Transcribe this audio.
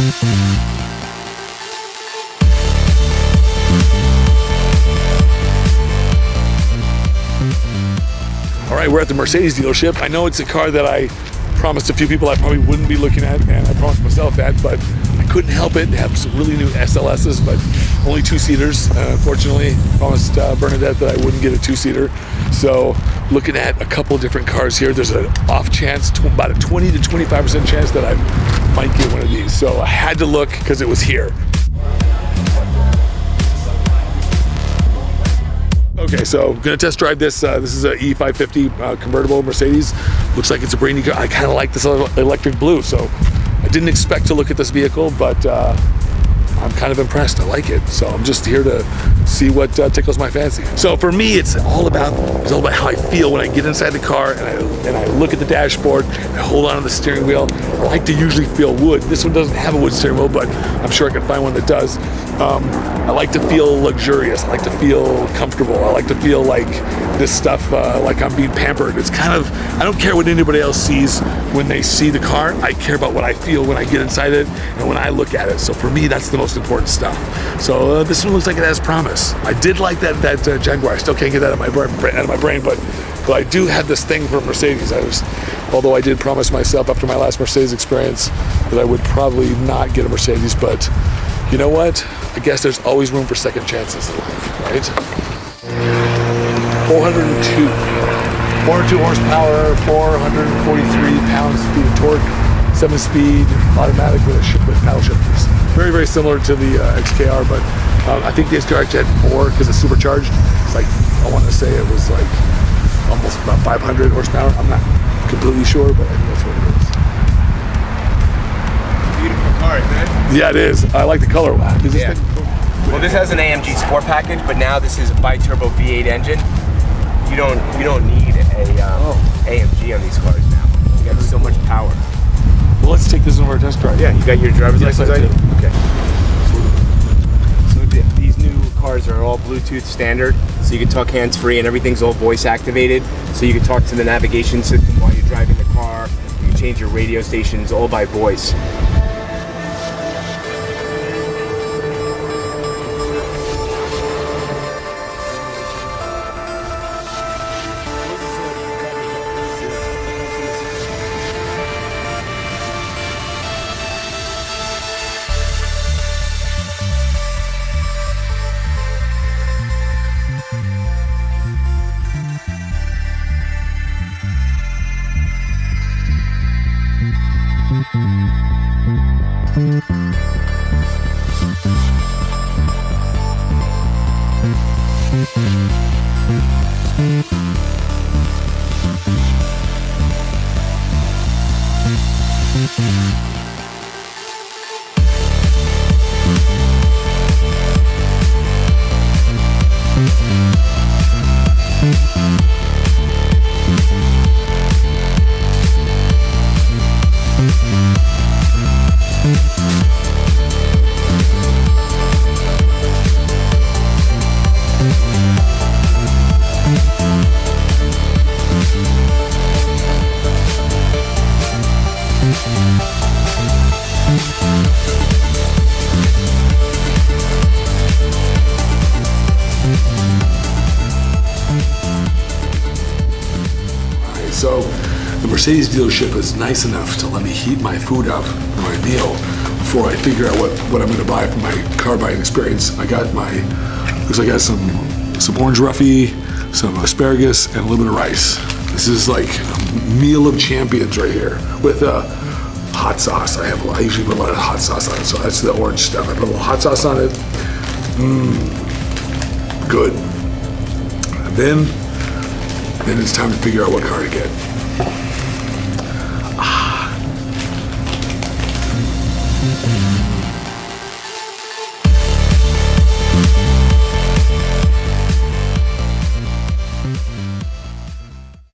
All right, we're at the Mercedes dealership. I know it's a car that I promised a few people I probably wouldn't be looking at, and I promised myself that, but I couldn't help it. They have some really new SLSs, but only two-seaters. Unfortunately, promised Bernadette that I wouldn't get a two-seater. So looking at a couple different cars here, there's an off chance, about a 20 to 25% chance that I might get one of these. So I had to look because it was here. Okay, so I'm gonna test drive this. This is a E550 convertible Mercedes. Looks like it's a brand new car. I kind of like this electric blue, so I didn't expect to look at this vehicle, but I'm kind of impressed. I like it. So I'm just here to see what tickles my fancy. So for me, it's all about how I feel when I get inside the car and I look at the dashboard and I hold on to the steering wheel. I like to usually feel wood. This one doesn't have a wood steering wheel, but I'm sure I can find one that does. I like to feel luxurious. I like to feel comfortable. I like to feel like this stuff, like I'm being pampered. It's kind of, I don't care what anybody else sees when they see the car. I care about what I feel when I get inside it and when I look at it. So for me, that's the most important stuff. So this one looks like it has promise. I did like that Jaguar. I still can't get that out of my brain, but I do have this thing for Mercedes. Although I did promise myself after my last Mercedes experience that I would probably not get a Mercedes, but you know what? I guess there's always room for second chances in life, right? 402 horsepower, 443 pounds-feet of torque, 7-speed automatic with paddle shifters. Very, very similar to the XKR, but I think the XKR actually had more because it's supercharged. It's like, I want to say it was like almost about 500 horsepower. I'm not completely sure, but I think that's what it is. Beautiful car, isn't it? Yeah, it is. I like the color. Wow. Yeah. Well, this has an AMG Sport package, but now this is a bi-turbo V8 engine. You don't need a AMG on these cars now. You got so much power. Well, let's take this one for a test drive. Yeah, you got your driver's license I ID? do. Okay. So these new cars are all Bluetooth standard, so you can talk hands-free and everything's all voice activated. So you can talk to the navigation system while you're driving the car. You can change your radio stations all by voice. So the Mercedes dealership is nice enough to let me heat my food up, my meal, before I figure out what I'm gonna buy for my car buying experience. I got looks like I got some orange roughy, some asparagus, and a little bit of rice. This is like a meal of champions right here with hot sauce. I usually put a lot of hot sauce on it, so that's the orange stuff. I put a little hot sauce on it. Good. And then it's time to figure out what car to get.